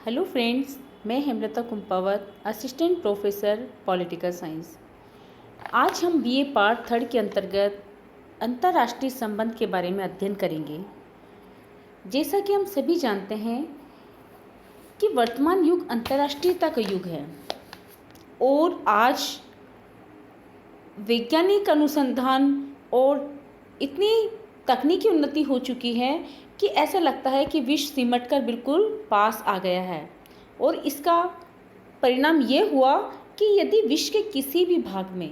Hello friends, मैं Hemlata Kumpawat, assistant professor political science. आज हम बीए पार्ट थर्ड के अंतर्गत अंतर्राष्ट्रीय संबंध के बारे में अध्ययन करेंगे। जैसा कि हम सभी जानते हैं कि वर्तमान युग अंतर्राष्ट्रीयता का युग है और आज वैज्ञानिक अनुसंधान और इतनी तकनीकी उन्नति हो चुकी है कि ऐसा लगता है कि विश्व सिमट कर बिल्कुल पास आ गया है। और इसका परिणाम ये हुआ कि यदि विश्व के किसी भी भाग में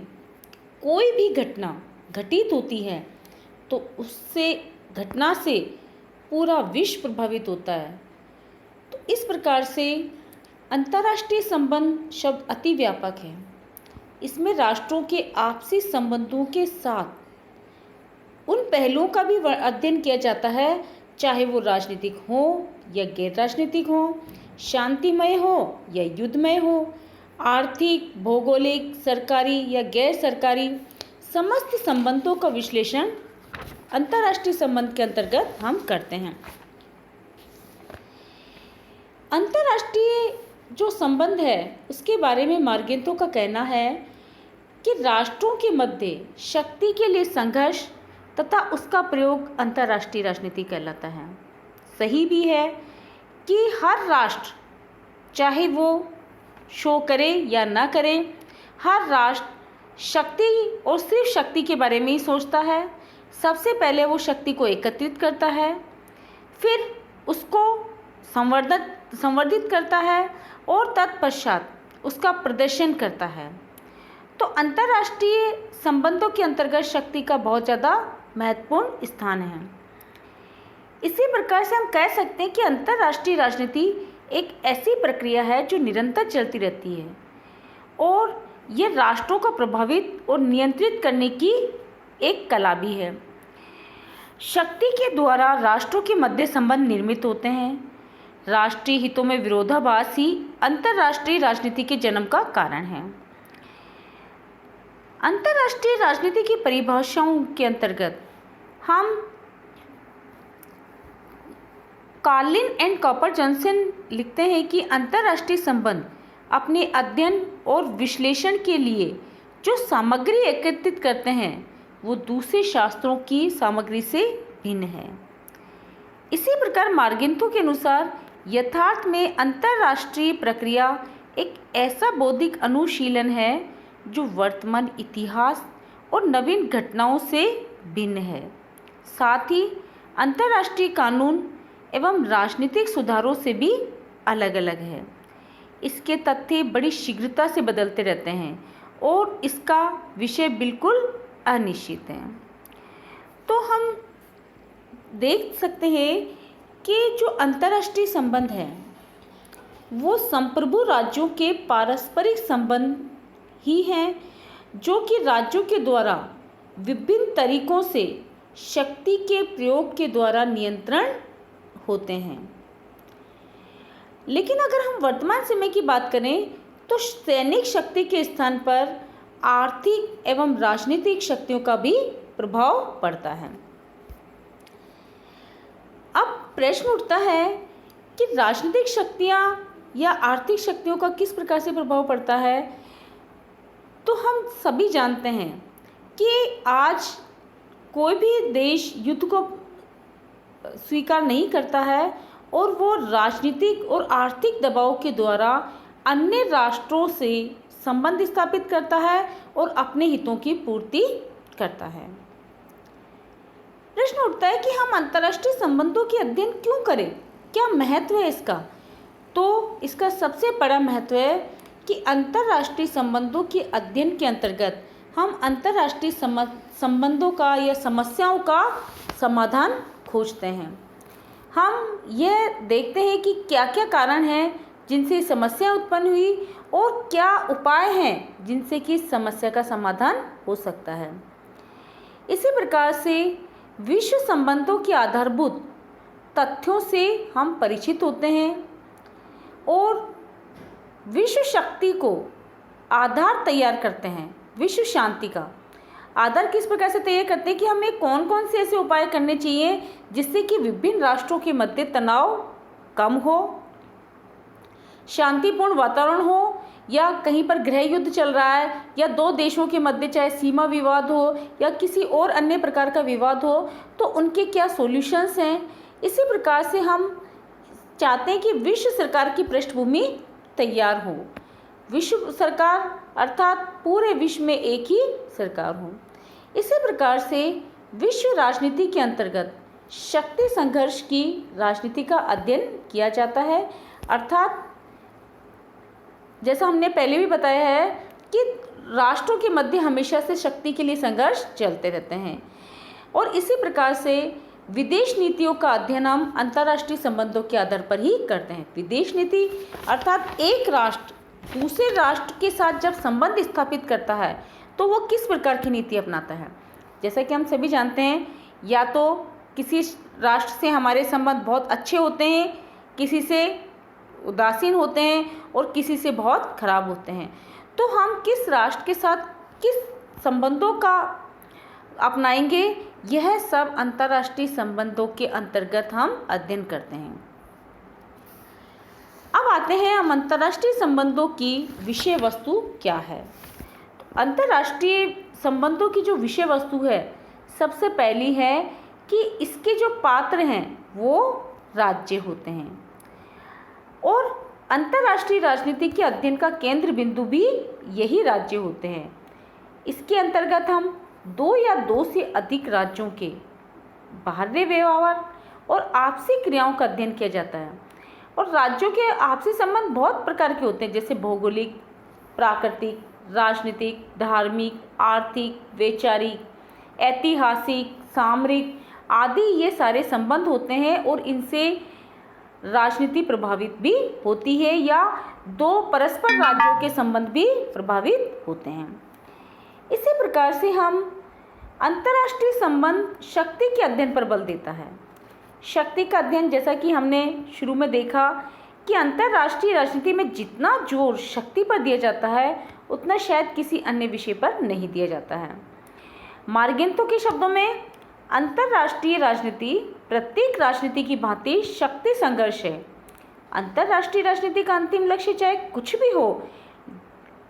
कोई भी घटना घटित होती है तो उससे घटना से पूरा विश्व प्रभावित होता है। तो इस प्रकार से अंतर्राष्ट्रीय संबंध शब्द अति व्यापक है। इसमें राष्ट्रों के आपसी संबंधों के साथ उन पहलुओं का भी अध्ययन किया जाता है, चाहे वो राजनीतिक हो या गैर राजनीतिक हो, शांतिमय हो या युद्धमय हो, आर्थिक, भौगोलिक, सरकारी या गैर सरकारी, समस्त संबंधों का विश्लेषण अंतर्राष्ट्रीय संबंध के अंतर्गत हम करते हैं। अंतर्राष्ट्रीय जो संबंध है उसके बारे में मार्गेंतो का कहना है कि राष्ट्रों के मध्य शक्ति के लिए संघर्ष तथा उसका प्रयोग अंतर्राष्ट्रीय राजनीति कहलाता है। सही भी है कि हर राष्ट्र, चाहे वो शो करे या ना करे, हर राष्ट्र शक्ति और सिर्फ शक्ति के बारे में ही सोचता है। सबसे पहले वो शक्ति को एकत्रित करता है, फिर उसको संवर्धित करता है और तत्पश्चात उसका प्रदर्शन करता है। तो अंतर्राष्ट्रीय संबंधों के अंतर्गत शक्ति का बहुत ज़्यादा महत्वपूर्ण स्थान है। इसी प्रकार से हम कह सकते हैं कि अंतर्राष्ट्रीय राजनीति एक ऐसी प्रक्रिया है जो निरंतर चलती रहती है और ये राष्ट्रों को प्रभावित और नियंत्रित करने की एक कला भी है। शक्ति के द्वारा राष्ट्रों के मध्य संबंध निर्मित होते हैं। राष्ट्रीय हितों में विरोधाभास ही अंतर्राष्ट्रीय राजनीति के जन्म का कारण है। अंतर्राष्ट्रीय राजनीति की परिभाषाओं के अंतर्गत हम कार्लिन एंड कॉपर जॉनसन लिखते हैं कि अंतर्राष्ट्रीय संबंध अपने अध्ययन और विश्लेषण के लिए जो सामग्री एकत्रित करते हैं वो दूसरे शास्त्रों की सामग्री से भिन्न है। इसी प्रकार मार्गेंतो के अनुसार यथार्थ में अंतर्राष्ट्रीय प्रक्रिया एक ऐसा बौद्धिक अनुशीलन है जो वर्तमान इतिहास और नवीन घटनाओं से भिन्न है। साथ ही अंतर्राष्ट्रीय कानून एवं राजनीतिक सुधारों से भी अलग अलग है। इसके तथ्य बड़ी शीघ्रता से बदलते रहते हैं और इसका विषय बिल्कुल अनिश्चित है। तो हम देख सकते हैं कि जो अंतर्राष्ट्रीय संबंध है वो संप्रभु राज्यों के पारस्परिक संबंध ही हैं, जो कि राज्यों के द्वारा विभिन्न तरीकों से शक्ति के प्रयोग के द्वारा नियंत्रण होते हैं। लेकिन अगर हम वर्तमान समय की बात करें तो सैनिक शक्ति के स्थान पर आर्थिक एवं राजनीतिक शक्तियों का भी प्रभाव पड़ता है। अब प्रश्न उठता है कि राजनीतिक शक्तियां या आर्थिक शक्तियों का किस प्रकार से प्रभाव पड़ता है। तो हम सभी जानते हैं कि आज कोई भी देश युद्ध को स्वीकार नहीं करता है और वो राजनीतिक और आर्थिक दबाव के द्वारा अन्य राष्ट्रों से संबंध स्थापित करता है और अपने हितों की पूर्ति करता है। प्रश्न उठता है कि हम अंतर्राष्ट्रीय संबंधों के अध्ययन क्यों करें, क्या महत्व है इसका। तो इसका सबसे बड़ा महत्व है कि अंतर्राष्ट्रीय संबंधों के अध्ययन के अंतर्गत हम अंतर्राष्ट्रीय संबंधों का या समस्याओं का समाधान खोजते हैं। हम यह देखते हैं कि क्या क्या कारण हैं जिनसे समस्या उत्पन्न हुई और क्या उपाय हैं जिनसे कि समस्या का समाधान हो सकता है। इसी प्रकार से विश्व संबंधों के आधारभूत तथ्यों से हम परिचित होते हैं और विश्व शक्ति को आधार तैयार करते हैं। विश्व शांति का आधार किस प्रकार से तैयार करते हैं कि हमें कौन कौन से ऐसे उपाय करने चाहिए जिससे कि विभिन्न राष्ट्रों के मध्य तनाव कम हो शांतिपूर्ण वातावरण हो या कहीं पर गृह युद्ध चल रहा है या दो देशों के मध्य चाहे सीमा विवाद हो या किसी और अन्य प्रकार का विवाद हो, तो उनके क्या सॉल्यूशंस हैं। इसी प्रकार से हम चाहते हैं कि विश्व सरकार की पृष्ठभूमि तैयार हो। विश्व सरकार अर्थात पूरे विश्व में एक ही सरकार हो। इसी प्रकार से विश्व राजनीति के अंतर्गत शक्ति संघर्ष की राजनीति का अध्ययन किया जाता है। अर्थात जैसा हमने पहले भी बताया है कि राष्ट्रों के मध्य हमेशा से शक्ति के लिए संघर्ष चलते रहते हैं और इसी प्रकार से विदेश नीतियों का अध्ययन हम अंतर्राष्ट्रीय संबंधों के आधार पर ही करते हैं। विदेश नीति अर्थात एक राष्ट्र दूसरे राष्ट्र के साथ जब संबंध स्थापित करता है तो वो किस प्रकार की नीति अपनाता है। जैसा कि हम सभी जानते हैं, या तो किसी राष्ट्र से हमारे संबंध बहुत अच्छे होते हैं, किसी से उदासीन होते हैं और किसी से बहुत खराब होते हैं। तो हम किस राष्ट्र के साथ किस संबंधों का अपनाएंगे, यह सब अंतर्राष्ट्रीय संबंधों के अंतर्गत हम अध्ययन करते हैं। अब आते हैं हम अंतर्राष्ट्रीय संबंधों की विषय वस्तु क्या है। अंतर्राष्ट्रीय संबंधों की जो विषय वस्तु है, सबसे पहली है कि इसके जो पात्र हैं वो राज्य होते हैं और अंतर्राष्ट्रीय राजनीति के अध्ययन का केंद्र बिंदु भी यही राज्य होते हैं। इसके अंतर्गत हम दो या दो से अधिक राज्यों के बाहरी व्यवहार और आपसी क्रियाओं का अध्ययन किया जाता है। और राज्यों के आपसी संबंध बहुत प्रकार के होते हैं, जैसे भौगोलिक, प्राकृतिक, राजनीतिक, धार्मिक, आर्थिक, वैचारिक, ऐतिहासिक, सामरिक आदि ये सारे संबंध होते हैं और इनसे राजनीति प्रभावित भी होती है या दो परस्पर राज्यों के संबंध भी प्रभावित होते हैं। इसी प्रकार से हम अंतर्राष्ट्रीय संबंध शक्ति के अध्ययन पर बल देता है। शक्ति का अध्ययन, जैसा कि हमने शुरू में देखा कि अंतर्राष्ट्रीय राजनीति में जितना जोर शक्ति पर दिया जाता है उतना शायद किसी अन्य विषय पर नहीं दिया जाता है। मार्गेंतो के शब्दों में अंतर्राष्ट्रीय राजनीति प्रत्येक राजनीति की भांति शक्ति संघर्ष है। अंतर्राष्ट्रीय राजनीति का अंतिम लक्ष्य चाहे कुछ भी हो,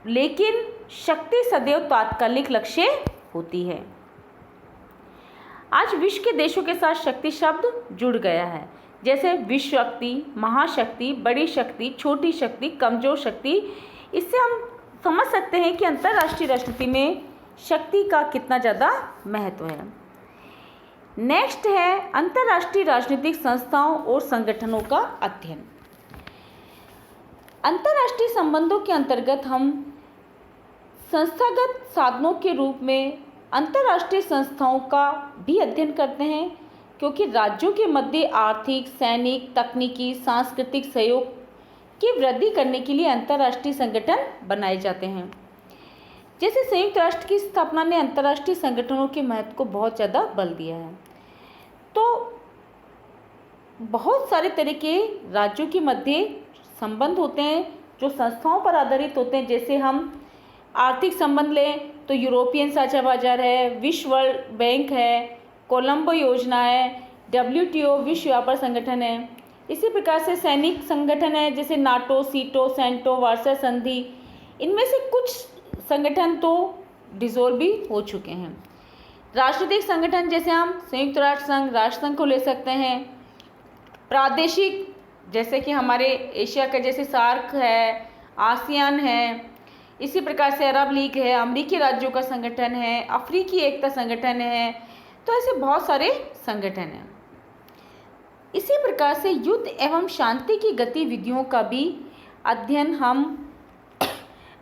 लेकिन शक्ति सदैव तात्कालिक लक्ष्य होती है। आज विश्व के देशों के साथ शक्ति शब्द जुड़ गया है, जैसे विश्व शक्ति, महाशक्ति, बड़ी शक्ति, छोटी शक्ति, कमजोर शक्ति। इससे हम समझ सकते हैं कि अंतर्राष्ट्रीय राजनीति में शक्ति का कितना ज़्यादा महत्व है। नेक्स्ट है अंतर्राष्ट्रीय राजनीतिक संस्थाओं और संगठनों का अध्ययन। अंतर्राष्ट्रीय संबंधों के अंतर्गत हम संस्थागत साधनों के रूप में अंतर्राष्ट्रीय संस्थाओं का भी अध्ययन करते हैं, क्योंकि राज्यों के मध्य आर्थिक, सैनिक, तकनीकी, सांस्कृतिक सहयोग की वृद्धि करने के लिए अंतर्राष्ट्रीय संगठन बनाए जाते हैं। जैसे संयुक्त राष्ट्र की स्थापना ने अंतर्राष्ट्रीय संगठनों के महत्व को बहुत ज़्यादा बल दिया है। तो बहुत सारे तरह के राज्यों के मध्य संबंध होते हैं जो संस्थाओं पर आधारित होते हैं। जैसे हम आर्थिक संबंध लें तो यूरोपियन साझा बाजार है, विश्व वर्ल्ड बैंक है, कोलंबो योजना है, WTO विश्व व्यापार संगठन है। इसी प्रकार से सैनिक संगठन है, जैसे नाटो, सीटो, सेंटो, वार्सा संधि। इनमें से कुछ संगठन तो डिसॉल्व भी हो चुके हैं। राजनीतिक संगठन जैसे हम संयुक्त राष्ट्र संघ, राष्ट्र संघ को ले सकते हैं। प्रादेशिक जैसे कि हमारे एशिया का जैसे सार्क है, आसियान है। इसी प्रकार से अरब लीग है, अमेरिकी राज्यों का संगठन है, अफ्रीकी एकता संगठन है। तो ऐसे बहुत सारे संगठन हैं। इसी प्रकार से युद्ध एवं शांति की गतिविधियों का भी अध्ययन हम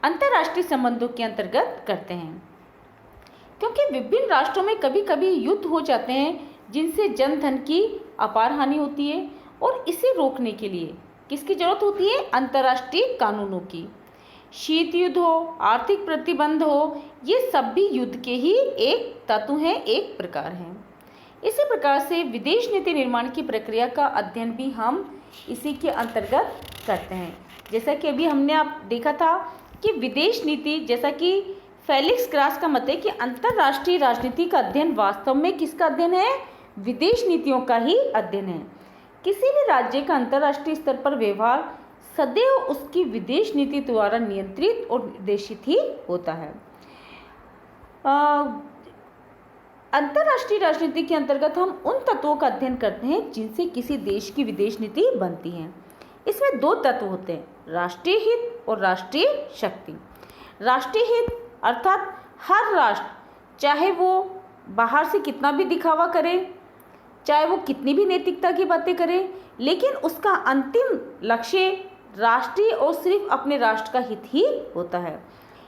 अंतर्राष्ट्रीय संबंधों के अंतर्गत करते हैं, क्योंकि विभिन्न राष्ट्रों में कभी कभी युद्ध हो जाते हैं जिनसे जनधन की अपार हानि होती है और इसे रोकने के लिए किसकी जरूरत होती है? अंतर्राष्ट्रीय कानूनों की। शीत युद्ध हो, आर्थिक प्रतिबंध हो, ये सब भी युद्ध के ही एक तत्व हैं, एक प्रकार हैं। इसी प्रकार से विदेश नीति निर्माण की प्रक्रिया का अध्ययन भी हम इसी के अंतर्गत करते हैं। जैसा कि अभी हमने आप देखा था कि विदेश नीति, जैसा कि फेलिक्स ग्रास का मत है कि अंतर्राष्ट्रीय राजनीति का अध्ययन वास्तव में किसका अध्ययन है? विदेश नीतियों का ही अध्ययन है। किसी भी राज्य का अंतर्राष्ट्रीय स्तर पर व्यवहार सदैव उसकी विदेश नीति द्वारा नियंत्रित और निर्देशित ही होता है। अंतर्राष्ट्रीय राजनीति के अंतर्गत हम उन तत्वों का अध्ययन करते हैं जिनसे किसी देश की विदेश नीति बनती है। इसमें दो तत्व होते हैं, राष्ट्रीय हित और राष्ट्रीय शक्ति। राष्ट्रीय हित अर्थात हर राष्ट्र चाहे वो बाहर से कितना भी दिखावा करे, चाहे वो कितनी भी नैतिकता की बातें करे, लेकिन उसका अंतिम लक्ष्य राष्ट्रीय और सिर्फ अपने राष्ट्र का हित ही होता है।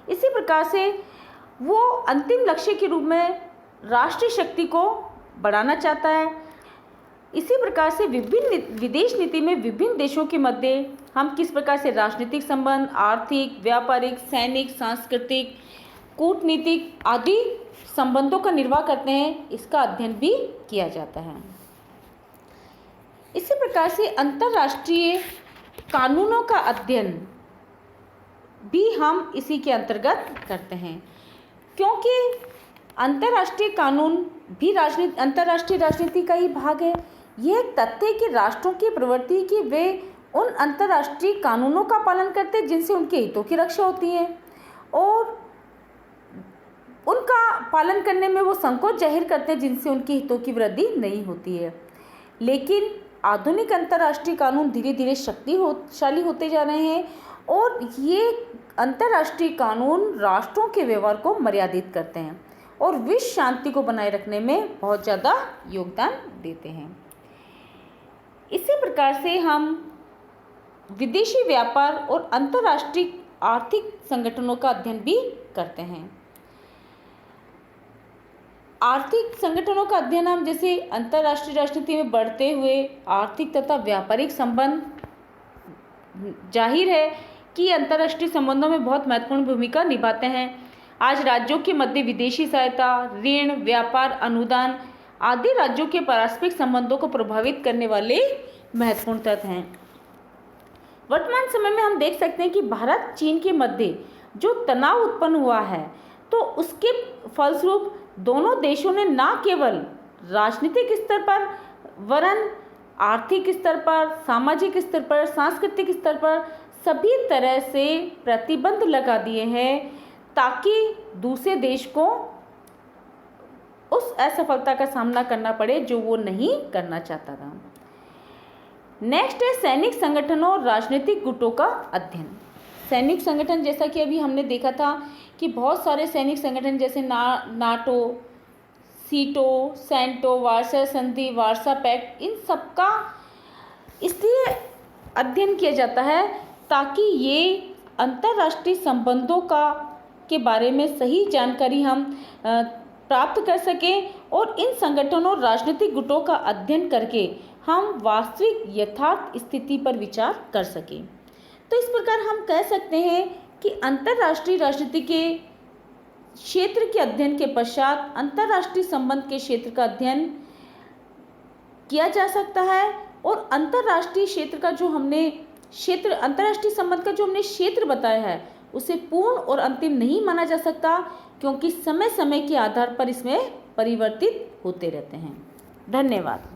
इसी प्रकार से वो अंतिम लक्ष्य के रूप में राष्ट्रीय शक्ति को बढ़ाना चाहता है। इसी प्रकार से विभिन्न विदेश नीति में विभिन्न देशों के मध्य हम किस प्रकार से राजनीतिक संबंध, आर्थिक, व्यापारिक, सैनिक, सांस्कृतिक, कूटनीतिक आदि संबंधों का निर्वाह करते हैं, इसका अध्ययन भी किया जाता है। इसी प्रकार से अंतर्राष्ट्रीय कानूनों का अध्ययन भी हम इसी के अंतर्गत करते हैं, क्योंकि अंतर्राष्ट्रीय कानून भी अंतर्राष्ट्रीय राजनीति का ही भाग है। यह तथ्य है कि राष्ट्रों की प्रवृत्ति कि वे उन अंतर्राष्ट्रीय कानूनों का पालन करते हैं जिनसे उनके हितों की रक्षा होती है और उनका पालन करने में वो संकोच जाहिर करते हैं जिनसे उनके हितों की वृद्धि नहीं होती है। लेकिन आधुनिक अंतर्राष्ट्रीय कानून धीरे धीरे शक्तिशाली होते जा रहे हैं और ये अंतर्राष्ट्रीय कानून राष्ट्रों के व्यवहार को मर्यादित करते हैं और विश्व शांति को बनाए रखने में बहुत ज़्यादा योगदान देते हैं। इसी प्रकार से हम विदेशी व्यापार और अंतर्राष्ट्रीय आर्थिक संगठनों का अध्ययन भी करते हैं। आर्थिक संगठनों का अध्ययन हम जैसे अंतर्राष्ट्रीय राजनीति में बढ़ते हुए आर्थिक तथा व्यापारिक संबंध, जाहिर है कि अंतर्राष्ट्रीय संबंधों में बहुत महत्वपूर्ण भूमिका निभाते हैं। आज राज्यों के मध्य विदेशी सहायता, ऋण, व्यापार, अनुदान आदि राज्यों के पारस्परिक संबंधों को प्रभावित करने वाले महत्वपूर्ण तत्व हैं। वर्तमान समय में हम देख सकते हैं कि भारत चीन के मध्य जो तनाव उत्पन्न हुआ है, तो उसके फलस्वरूप दोनों देशों ने न केवल राजनीतिक स्तर पर वरन आर्थिक स्तर पर, सामाजिक स्तर पर, सांस्कृतिक स्तर पर सभी तरह से प्रतिबंध लगा दिए हैं ताकि दूसरे देश को उस असफलता का सामना करना पड़े जो वो नहीं करना चाहता था। नेक्स्ट है सैनिक संगठनों और राजनीतिक गुटों का अध्ययन। सैनिक संगठन, जैसा कि अभी हमने देखा था कि बहुत सारे सैनिक संगठन जैसे नाटो, सीटो, सेंटो, वार्सा संधि, वार्सा पैक्ट, इन सब का इसलिए अध्ययन किया जाता है ताकि ये अंतर्राष्ट्रीय संबंधों के बारे में सही जानकारी हम प्राप्त कर सकें और इन संगठनों और राजनीतिक गुटों का अध्ययन करके हम वास्तविक यथार्थ स्थिति पर विचार कर सकें। तो इस प्रकार हम कह सकते हैं कि अंतर्राष्ट्रीय राजनीति के क्षेत्र के अध्ययन के पश्चात अंतर्राष्ट्रीय संबंध के क्षेत्र का अध्ययन किया जा सकता है और अंतर्राष्ट्रीय संबंध का जो हमने क्षेत्र बताया है उसे पूर्ण और अंतिम नहीं माना जा सकता, क्योंकि समय समय के आधार पर इसमें परिवर्तित होते रहते हैं। धन्यवाद।